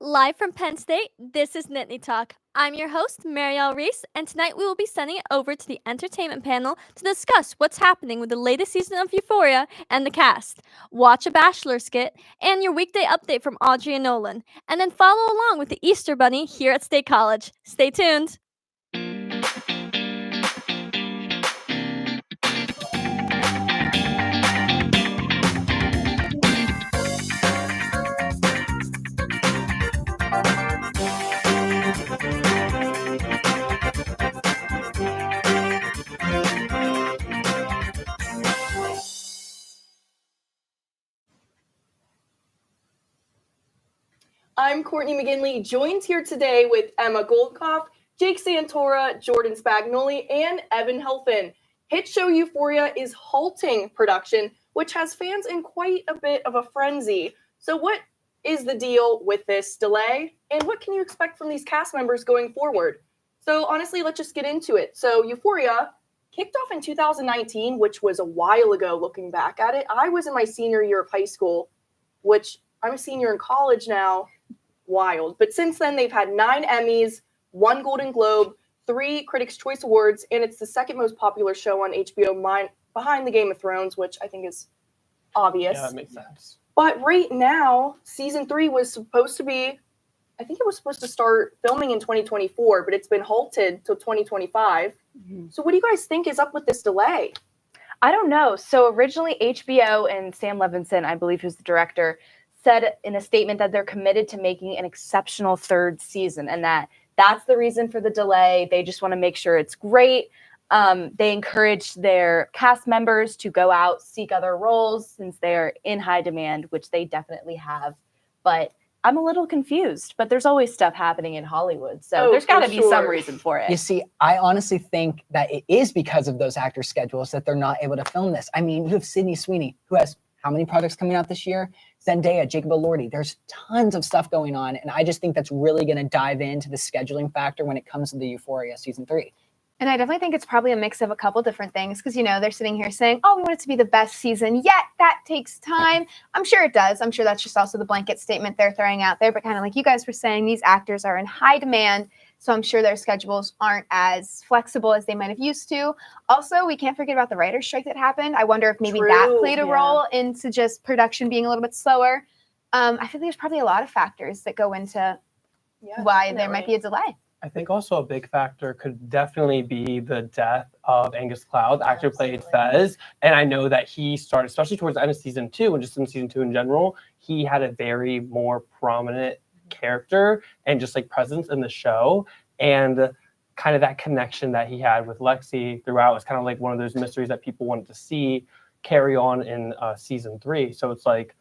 Live from Penn State, this is Nittany Talk. I'm your host, Marielle Reese, and tonight we will be sending it over to the entertainment panel to discuss what's happening with the latest season of Euphoria and the cast, watch a Bachelor skit, and your weekday update from Audrey and Nolan, and then follow along with the Easter Bunny here at State College. Stay tuned. I'm Courtney McGinley, joined here today with Emma Goldkopf, Jake Santora, Jordan Spagnoli, and Evan Helfin. Hit show Euphoria is halting production, which has fans in quite a bit of a frenzy. So what is the deal with this delay, and what can you expect from these cast members going forward? So honestly, let's just get into it. So Euphoria kicked off in 2019, which was a while ago looking back at it. I was in my senior year of high school, which I'm a senior in college now. Wild. But since then, they've had 9 Emmys, 1 Golden Globe, 3 Critics' Choice Awards, and it's the second most popular show on HBO behind the Game of Thrones, which I think is obvious. Yeah, that makes sense. But right now, season 3 was supposed to be, I think it was supposed to start filming in 2024, but it's been halted till 2025. Mm-hmm. So what do you guys think is up with this delay? I don't know. So originally HBO and Sam Levinson, I believe who's the director, said in a statement that they're committed to making an exceptional 3rd season and that's the reason for the delay. They just want to make sure it's great. They encouraged their cast members to go out, seek other roles since they're in high demand, which they definitely have. But I'm a little confused, but there's always stuff happening in Hollywood. So there's got to be some reason for it. You see, I honestly think that it is because of those actors' schedules that they're not able to film this. I mean, you have Sydney Sweeney, who has how many projects coming out this year? Zendaya, Jacob Elordi. There's tons of stuff going on. And I just think that's really going to dive into the scheduling factor when it comes to the Euphoria season 3. And I definitely think it's probably a mix of a couple different things because, they're sitting here saying, oh, we want it to be the best season yet. That takes time. I'm sure it does. I'm sure that's just also the blanket statement they're throwing out there. But kind of like you guys were saying, these actors are in high demand. So I'm sure their schedules aren't as flexible as they might have used to. Also, we can't forget about the writer's strike that happened. I wonder if maybe that played a role into just production being a little bit slower. I feel like there's probably a lot of factors that go into why there might be a delay. I think also a big factor could definitely be the death of Angus Cloud, the actor who played Fez. And I know that he started, especially towards the end of season 2 and just in season 2 in general, he had a very more prominent character and just like presence in the show, and kind of that connection that he had with Lexi throughout was kind of like one of those mysteries that people wanted to see carry on in season 3. So it's like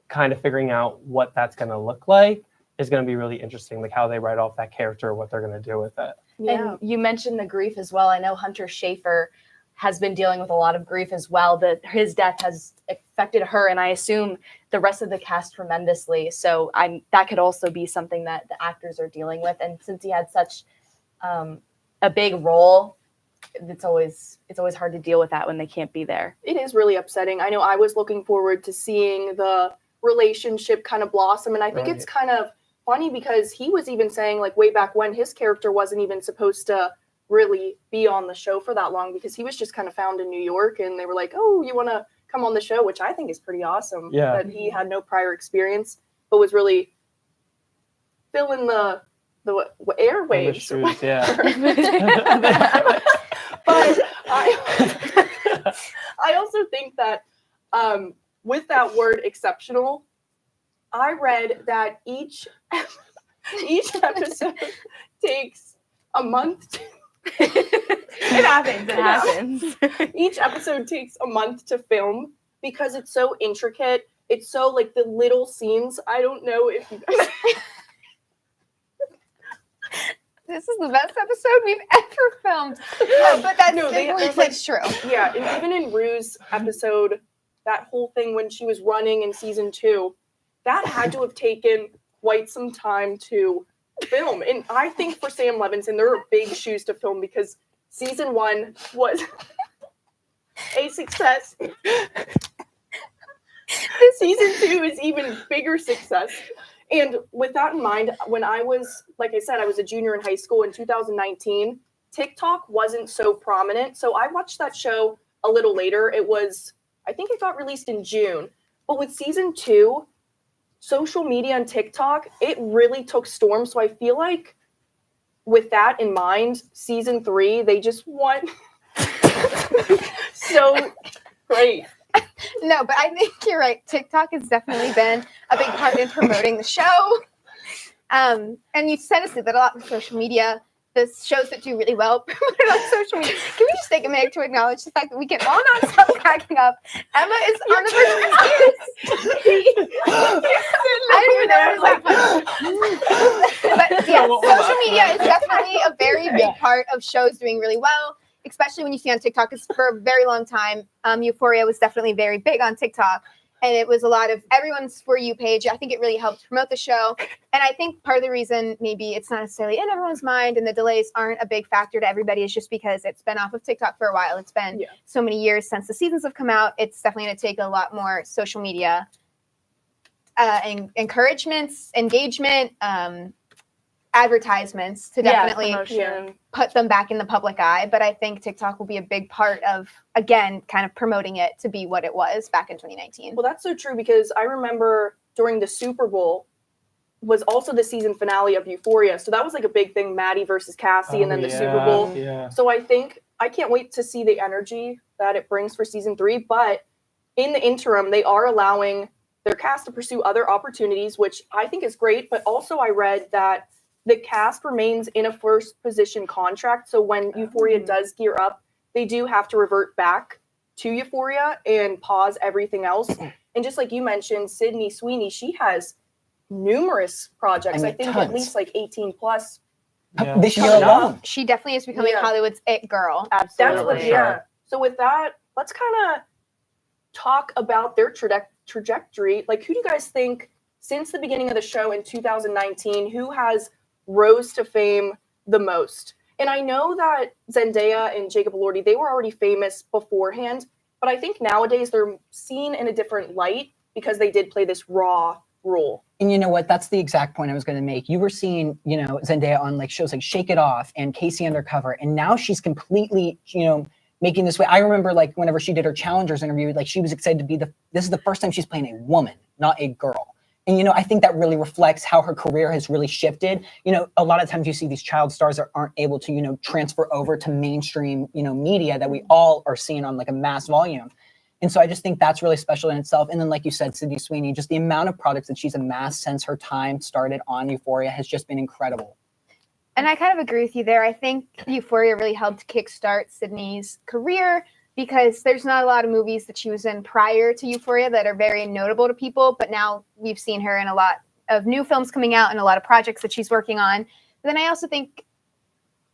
kind of figuring out what that's going to look like is going to be really interesting, like how they write off that character, what they're going to do with it. Yeah. And you mentioned the grief as well. I know Hunter Schafer has been dealing with a lot of grief as well. That his death has affected her, and I assume the rest of the cast tremendously. So that could also be something that the actors are dealing with. And since he had such a big role, it's always hard to deal with that when they can't be there. It is really upsetting. I know I was looking forward to seeing the relationship kind of blossom, and I think it's kind of funny because he was even saying like way back when his character wasn't even supposed to really be on the show for that long because he was just kind of found in New York, and they were like, oh, you want to come on the show, which I think is pretty awesome. Yeah. That he had no prior experience but was really filling the airwaves. The shoes, yeah. But I also think that with that word exceptional, I read that each episode takes a month. It happens. Each episode takes a month to film because it's so intricate. It's so like the little scenes. I don't know if you guys. This is the best episode we've ever filmed. But that's true. Yeah, and even in Rue's episode, that whole thing when she was running in season 2, that had to have taken quite some time to film. And I think for Sam Levinson, there are big shoes to film because season 1 was a success. Season 2 is even bigger success. And with that in mind, when I was, like I said, I was a junior in high school in 2019, TikTok wasn't so prominent. So I watched that show a little later. I think it got released in June. But with season 2, social media and TikTok, it really took storm. So I feel like with that in mind, season 3, they just went so great. No, but I think you're right. TikTok has definitely been a big part in promoting the show. And you said us that a lot with social media. The shows that do really well promoted on social media. Can we just take a minute to acknowledge the fact that we can all not stop cracking up? Emma is on the verge. I didn't even know it was that funny. But yeah, social media is definitely a very big part of shows doing really well, especially when you see on TikTok. Because for a very long time, Euphoria was definitely very big on TikTok. And it was a lot of everyone's For You page. I think it really helped promote the show. And I think part of the reason maybe it's not necessarily in everyone's mind and the delays aren't a big factor to everybody is just because it's been off of TikTok for a while. It's been so many years since the seasons have come out. It's definitely going to take a lot more social media encouragements, engagement, advertisements to definitely put them back in the public eye. But I think TikTok will be a big part of, again, kind of promoting it to be what it was back in 2019. Well, that's so true because I remember during the Super Bowl was also the season finale of Euphoria. So that was like a big thing, Maddie versus Cassie, and then the Super Bowl. Yeah. So I think I can't wait to see the energy that it brings for season 3. But in the interim, they are allowing their cast to pursue other opportunities, which I think is great. But also I read that the cast remains in a first position contract. So when Euphoria does gear up, they do have to revert back to Euphoria and pause everything else. And just like you mentioned, Sydney Sweeney, she has numerous projects. I think tons. at least like 18 plus. Yeah. This year alone. She definitely is becoming Hollywood's it girl. Absolutely. Sure. So with that, let's kind of talk about their trajectory. Like, who do you guys think since the beginning of the show in 2019, who has rose to fame the most? And I know that Zendaya and Jacob Elordi, they were already famous beforehand, but I think nowadays they're seen in a different light because they did play this raw role. And you know what? That's the exact point I was going to make. You were seeing, Zendaya on like shows like Shake It Off and Casey Undercover, and now she's completely, making this way. I remember like whenever she did her Challengers interview, like she was excited to be this is the first time she's playing a woman, not a girl. And, I think that really reflects how her career has really shifted. A lot of times you see these child stars that aren't able to, transfer over to mainstream, media that we all are seeing on like a mass volume. And so I just think that's really special in itself. And then, like you said, Sydney Sweeney, just the amount of products that she's amassed since her time started on Euphoria has just been incredible. And I kind of agree with you there. I think Euphoria really helped kickstart Sydney's career because there's not a lot of movies that she was in prior to Euphoria that are very notable to people. But now we've seen her in a lot of new films coming out and a lot of projects that she's working on. But then I also think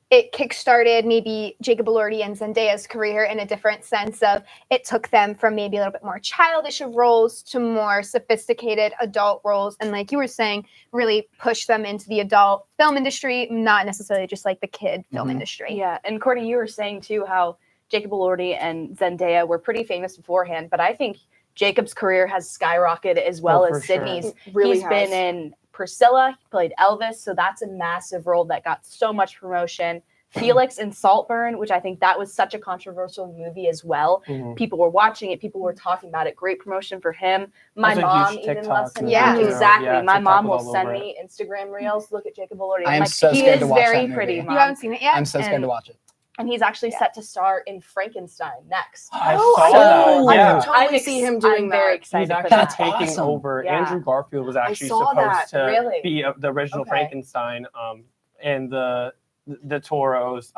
it kickstarted maybe Jacob Elordi and Zendaya's career in a different sense of it took them from maybe a little bit more childish of roles to more sophisticated adult roles. And like you were saying, really push them into the adult film industry, not necessarily just like the kid film industry. Yeah. And Courtney, you were saying too how Jacob Elordi and Zendaya were pretty famous beforehand, but I think Jacob's career has skyrocketed as well as Sydney's. Sure. He's been in Priscilla, he played Elvis, so that's a massive role that got so much promotion. Felix in Saltburn, which I think that was such a controversial movie as well. People were watching it, people were talking about it. Great promotion for him. My mom even loves him. Yeah, exactly. My TikTok mom was will all send over me Instagram reels. Look at Jacob Elordi. I am Like, so he scared is to watch very that movie. pretty, You Mom. haven't seen it yet? I'm so scared to watch it. And he's actually set to star in Frankenstein next. I saw that. I Yeah. can totally see him doing I'm very that. excited He's for actually that. That's taking awesome. over. Yeah. Andrew Garfield was actually saw supposed that. to Really? be the original Okay. Frankenstein and the Toro's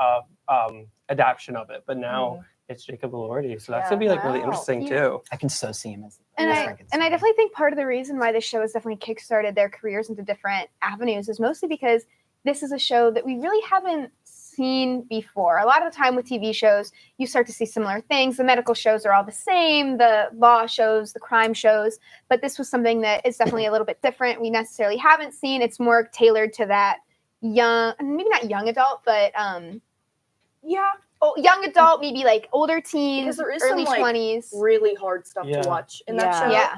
adaptation of it. But now it's Jacob Elordi. So that's going to be like really Wow. interesting too. I can so see him as And I Frankenstein. definitely think part of the reason why this show has definitely kickstarted their careers into different avenues is mostly because this is a show that we really haven't seen before. A lot of the time with TV shows, you start to see similar things. The medical shows are all the same, the law shows, the crime shows, but this was something that is definitely a little bit different. We necessarily haven't seen. It's more tailored to that young, maybe not young adult, but young adult, maybe like older teens, Because there is early some, like, 20s. really hard stuff Yeah. to watch in that show. Yeah.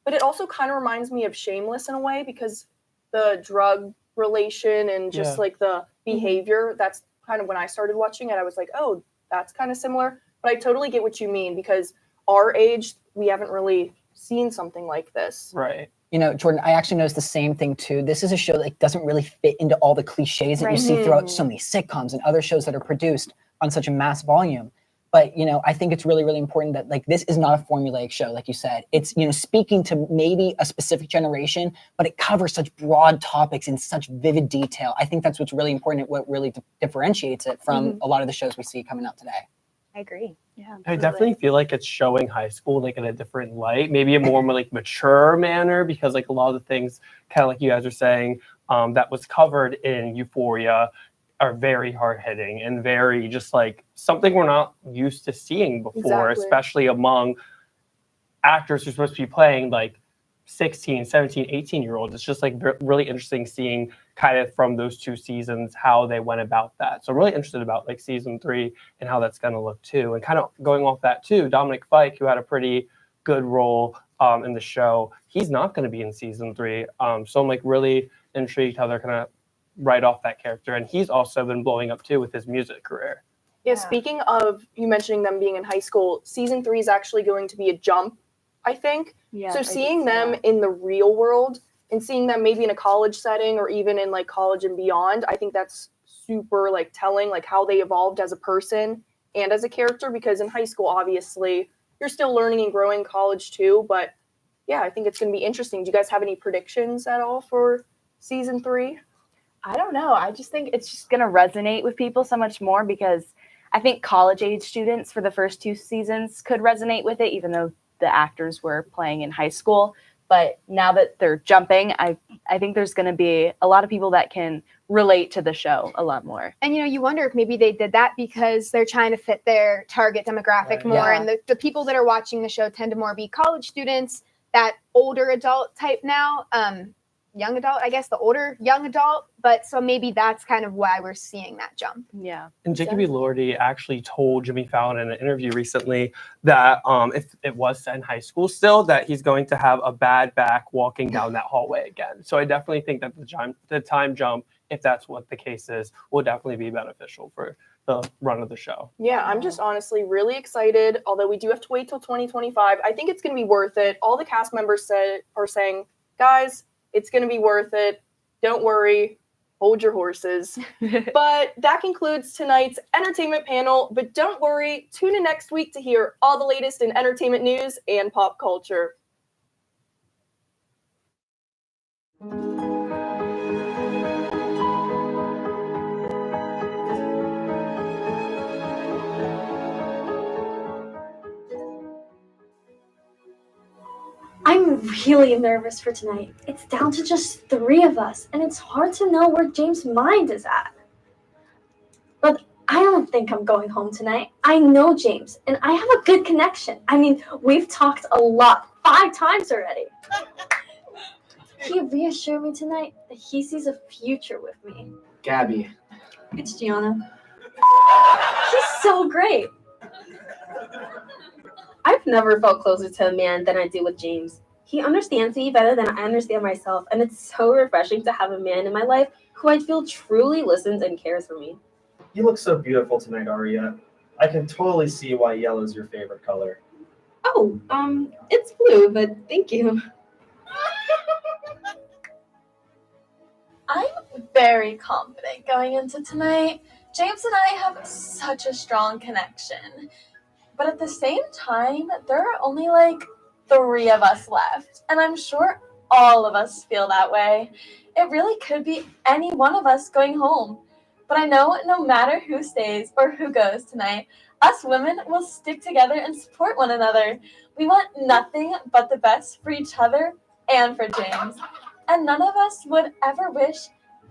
But it also kind of reminds me of Shameless in a way because the drug relation and just Yeah. like the behavior. That's kind of when I started watching it. I was like, oh, that's kind of similar. But I totally get what you mean because our age, we haven't really seen something like this. Right. You know, Jordan, I actually noticed the same thing too. This is a show that like, doesn't really fit into all the cliches that you see throughout so many sitcoms and other shows that are produced on such a mass volume. But, you know, I think it's really, really important that like this is not a formulaic show, like you said. It's, you know, speaking to maybe a specific generation, but it covers such broad topics in such vivid detail. I think that's what's really important and what really differentiates it from a lot of the shows we see coming out today. I agree. Yeah, I definitely feel like it's showing high school like in a different light, maybe a more like mature manner, because like a lot of the things, kind of like you guys are saying, that was covered in Euphoria are very hard hitting and very just like something we're not used to seeing before, especially among actors who are supposed to be playing like 16, 17, 18-year-olds. It's just like really interesting seeing kind of from those two seasons how they went about that. So I'm really interested about like season 3 and how that's going to look too. And kind of going off that too, Dominic Fike, who had a pretty good role in the show, he's not going to be in season 3. So I'm like really intrigued how they're going to write off that character. And he's also been blowing up too with his music career. Yeah, speaking of you mentioning them being in high school, season 3 is actually going to be a jump, I think. Yeah, so seeing them in the real world and seeing them maybe in a college setting or even in like college and beyond, I think that's super like telling like how they evolved as a person and as a character, because in high school, obviously, you're still learning and growing, college too. But yeah, I think it's going to be interesting. Do you guys have any predictions at all for season 3? I don't know. I just think it's just going to resonate with people so much more because I think college age students for the first 2 seasons could resonate with it, even though the actors were playing in high school. But now that they're jumping, I think there's going to be a lot of people that can relate to the show a lot more. And, you know, you wonder if maybe they did that because they're trying to fit their target demographic more. Yeah. And the people that are watching the show tend to more be college students, that older adult type now. Young adult, I guess, the older young adult. But so maybe that's kind of why we're seeing that jump. Yeah. And Jacob Elordi actually told Jimmy Fallon in an interview recently that if it was set in high school still, that he's going to have a bad back walking down that hallway again. So I definitely think that the time jump, if that's what the case is, will definitely be beneficial for the run of the show. Yeah, I'm just honestly really excited, although we do have to wait till 2025. I think it's going to be worth it. All the cast members are saying, guys, it's going to be worth it. Don't worry. Hold your horses. But that concludes tonight's entertainment panel. But don't worry. Tune in next week to hear all the latest in entertainment news and pop culture. I'm really nervous for tonight. It's down to just 3 of us, and it's hard to know where James' mind is at. But I don't think I'm going home tonight. I know James, and I have a good connection. I mean, we've talked a lot, 5 times already. He reassured me tonight that he sees a future with me. Gabby. It's Gianna. He's so great. I've never felt closer to a man than I do with James. He understands me better than I understand myself, and it's so refreshing to have a man in my life who I feel truly listens and cares for me. You look so beautiful tonight, Aria. I can totally see why yellow is your favorite color. Oh, it's blue, but thank you. I'm very confident going into tonight. James and I have such a strong connection. But at the same time, there are only like 3 of us left. And I'm sure all of us feel that way. It really could be any one of us going home. But I know no matter who stays or who goes tonight, us women will stick together and support one another. We want nothing but the best for each other and for James. And none of us would ever wish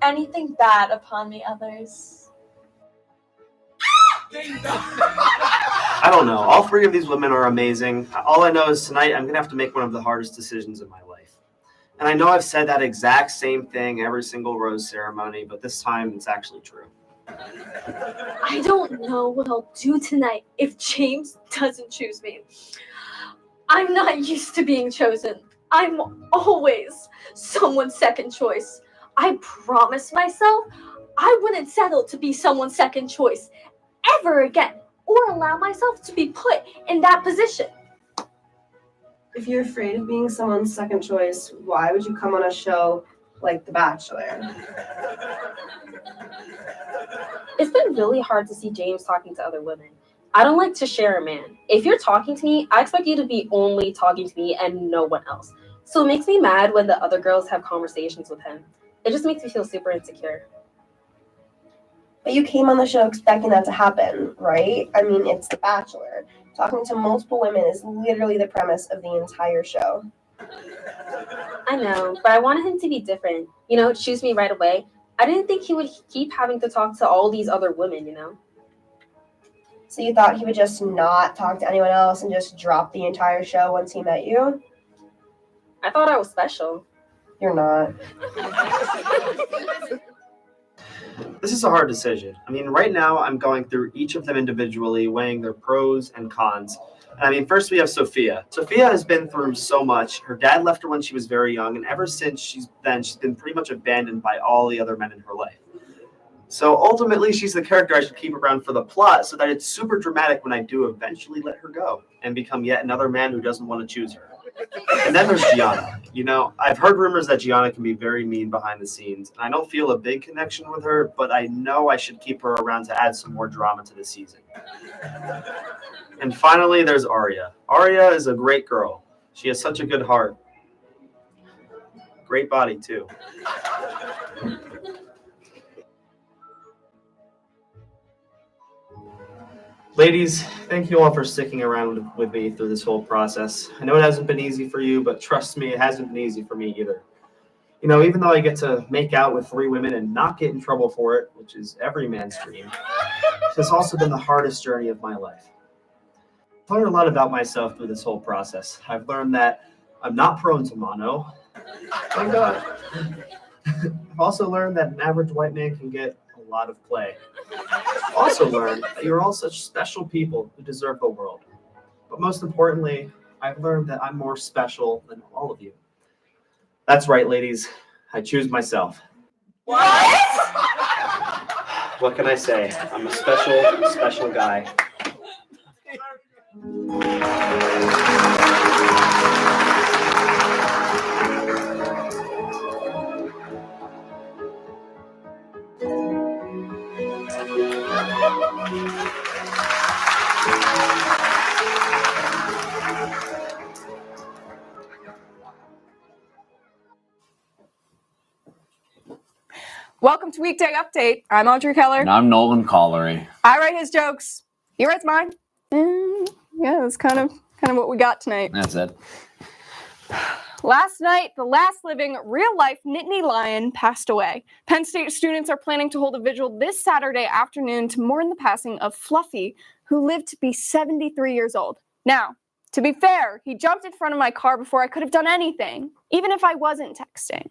anything bad upon the others. I don't know. All 3 of these women are amazing. All I know is tonight I'm going to have to make one of the hardest decisions in my life. And I know I've said that exact same thing every single rose ceremony, but this time it's actually true. I don't know what I'll do tonight if James doesn't choose me. I'm not used to being chosen. I'm always someone's second choice. I promised myself I wouldn't settle to be someone's second choice ever again, or allow myself to be put in that position. If you're afraid of being someone's second choice, why would you come on a show like The Bachelor? It's been really hard to see James talking to other women. I don't like to share a man. If you're talking to me, I expect you to be only talking to me and no one else. So it makes me mad when the other girls have conversations with him. It just makes me feel super insecure. But you came on the show expecting that to happen, right? I mean, it's The Bachelor. Talking to multiple women is literally the premise of the entire show. I know, but I wanted him to be different. You know, choose me right away. I didn't think he would keep having to talk to all these other women, you know? So you thought he would just not talk to anyone else and just drop the entire show once he met you? I thought I was special. You're not. This is a hard decision. I mean, right now I'm going through each of them individually, weighing their pros and cons. And I mean, first we have Sophia. Sophia has been through so much. Her dad left her when she was very young, and ever since she's been pretty much abandoned by all the other men in her life. So ultimately, she's the character I should keep around for the plot, so that it's super dramatic when I do eventually let her go and become yet another man who doesn't want to choose her. And then there's Gianna. You know, I've heard rumors that Gianna can be very mean behind the scenes, and I don't feel a big connection with her, but I know I should keep her around to add some more drama to the season. And finally, there's Arya. Arya is a great girl. She has such a good heart. Great body, too. Ladies, thank you all for sticking around with me through this whole process. I know it hasn't been easy for you, but trust me, it hasn't been easy for me either. You know, even though I get to make out with 3 women and not get in trouble for it, which is every man's dream, it's also been the hardest journey of my life. I've learned a lot about myself through this whole process. I've learned that I'm not prone to mono. Thank God. I've also learned that an average white man can get a lot of play. I've also learned that you're all such special people who deserve the world. But most importantly, I've learned that I'm more special than all of you. That's right, ladies. I choose myself. What? What can I say? I'm a special, special guy. Welcome to Weekday Update. I'm Audrey Keller. And I'm Nolan Collery. I write his jokes. He writes mine. And yeah, that's kind of what we got tonight. That's it. Last night, the last living real-life Nittany lion passed away. Penn State students are planning to hold a vigil this Saturday afternoon to mourn the passing of Fluffy, who lived to be 73 years old. Now, to be fair, he jumped in front of my car before I could have done anything, even if I wasn't texting.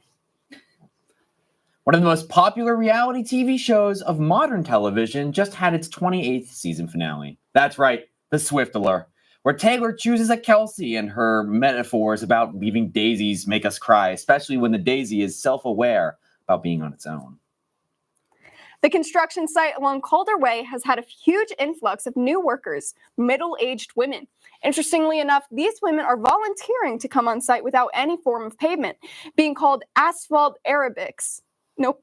One of the most popular reality TV shows of modern television just had its 28th season finale. That's right, The Swiftaler, where Taylor chooses a Kelsey and her metaphors about leaving daisies make us cry, especially when the daisy is self-aware about being on its own. The construction site along Calder Way has had a huge influx of new workers, middle-aged women. Interestingly enough, these women are volunteering to come on site without any form of pavement, being called asphalt aerobics. Nope.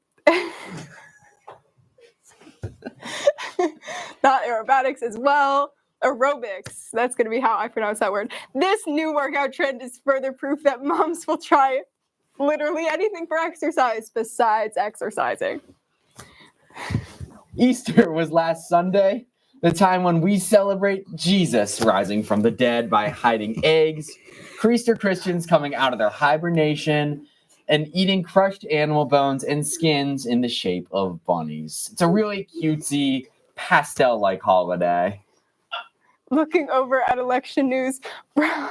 Not aerobatics as well. Aerobics. That's going to be how I pronounce that word. This new workout trend is further proof that moms will try literally anything for exercise besides exercising. Easter was last Sunday, the time when we celebrate Jesus rising from the dead by hiding eggs, Easter Christians coming out of their hibernation, and eating crushed animal bones and skins in the shape of bunnies. It's a really cutesy, pastel-like holiday. Looking over at election news, Robert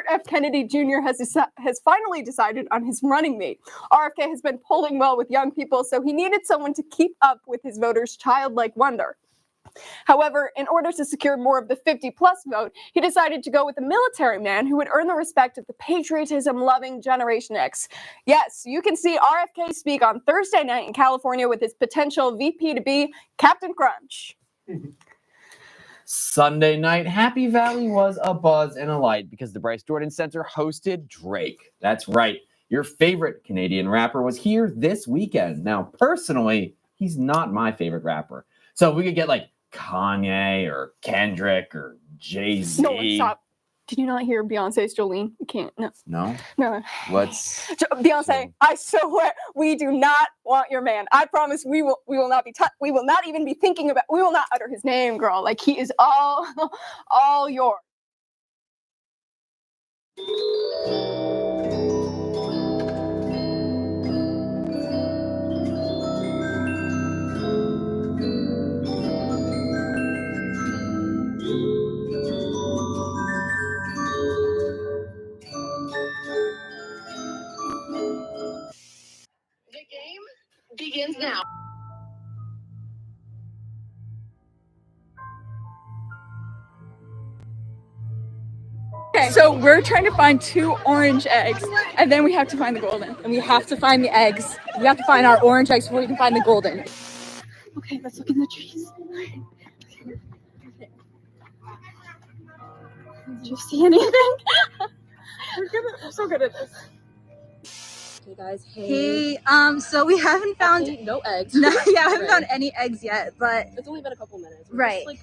F. Kennedy Jr. has finally decided on his running mate. RFK has been polling well with young people, so he needed someone to keep up with his voters' childlike wonder. However, in order to secure more of the 50-plus vote, he decided to go with a military man who would earn the respect of the patriotism-loving Generation X. Yes, you can see RFK speak on Thursday night in California with his potential VP to be Captain Crunch. Sunday night, Happy Valley was a buzz and a light because the Bryce Jordan Center hosted Drake. That's right. Your favorite Canadian rapper was here this weekend. Now, personally, he's not my favorite rapper. So if we could get like Kanye or Kendrick or Jay-Z. No, stop. Did you not hear Beyonce's Jolene? You can't. No. No? No. What's Beyonce, I swear we do not want your man. I promise we will not be we will not even be thinking about, we will not utter his name, girl. Like he is all yours. The game begins now. Okay, so we're trying to find 2 orange eggs, and then we have to find the golden. And we have to find the eggs. We have to find our orange eggs before we can find the golden. Okay, let's look in the trees. Did you see anything? We're so good at this. Hey guys, Hey, so we haven't found no eggs. No, yeah, I haven't found any eggs yet, but It's only been a couple minutes. We're right. just, like,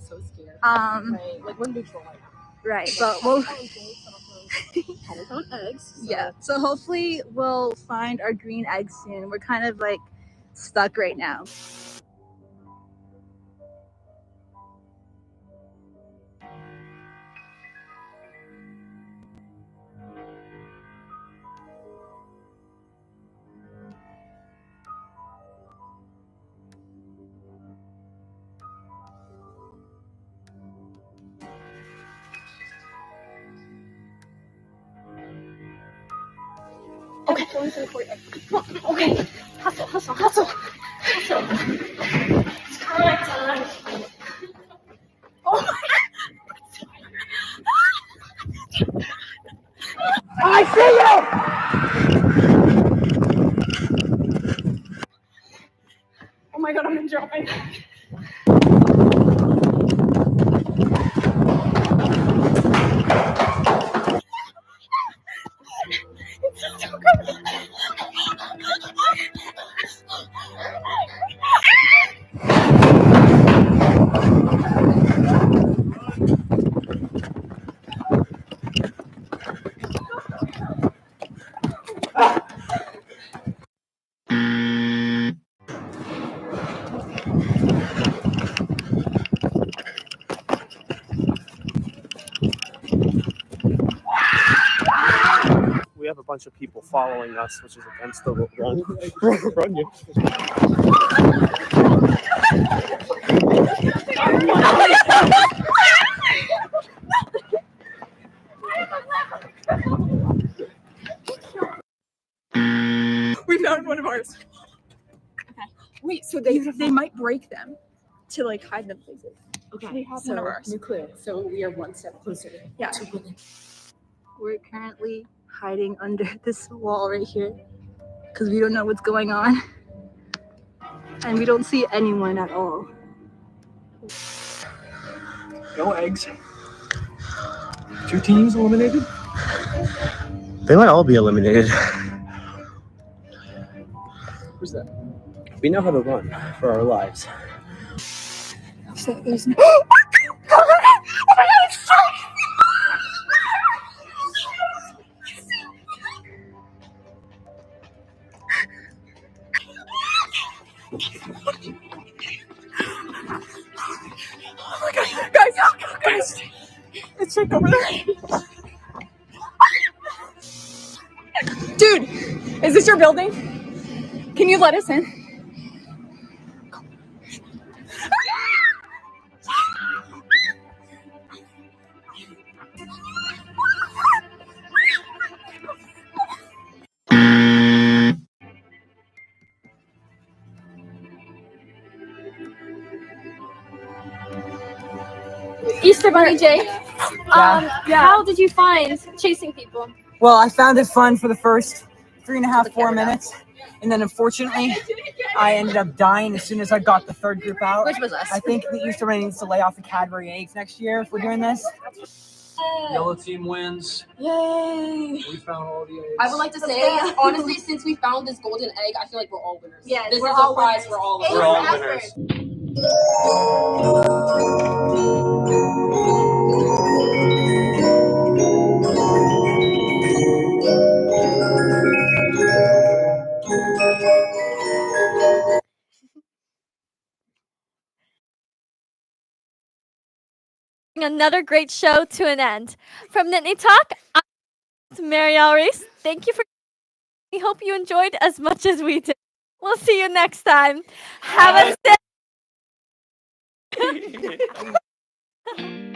so scared. Right, like we're neutral right now. Right, but we'll Haven't found eggs. So. yeah. So hopefully we'll find our green eggs soon. We're kind of like stuck right now. Okay, okay. Hustle. It's crying time. Oh my God. I see you! Oh my God, I'm enjoying. It's so good. We have a bunch of people following us, which is against the run. Run you. We found one of ours. Okay. Wait, so they might break them to like hide them places. Okay, We have so one of ours. you're clear. So we are one step closer Yeah. to winning. We're currently hiding under this wall right here because we don't know what's going on. And we don't see anyone at all. No eggs. 2 teams eliminated? They might all be eliminated. Who's that? We know how to run for our lives. So there's no. Oh my God, guys, let's check over there. Dude, is this your building? Can you let us in? Easter Bunny Jay. How did you find chasing people? Well, I found it fun for the first 3.5, 4 minutes. And then unfortunately, I ended up dying as soon as I got the third group out. Which was us. I think the Easter Bunny needs to lay off the Cadbury eggs next year if we're doing this. Yellow team wins. Yay! We found all the eggs. I would like to say, honestly, since we found this golden egg, I feel like we're all winners. Yes, This is we're a all prize winners. for all of us. We're all winners. Another great show to an end. From Nittany Talk, I'm Marielle Reese. Thank you for. We hope you enjoyed as much as we did. We'll see you next time. Have a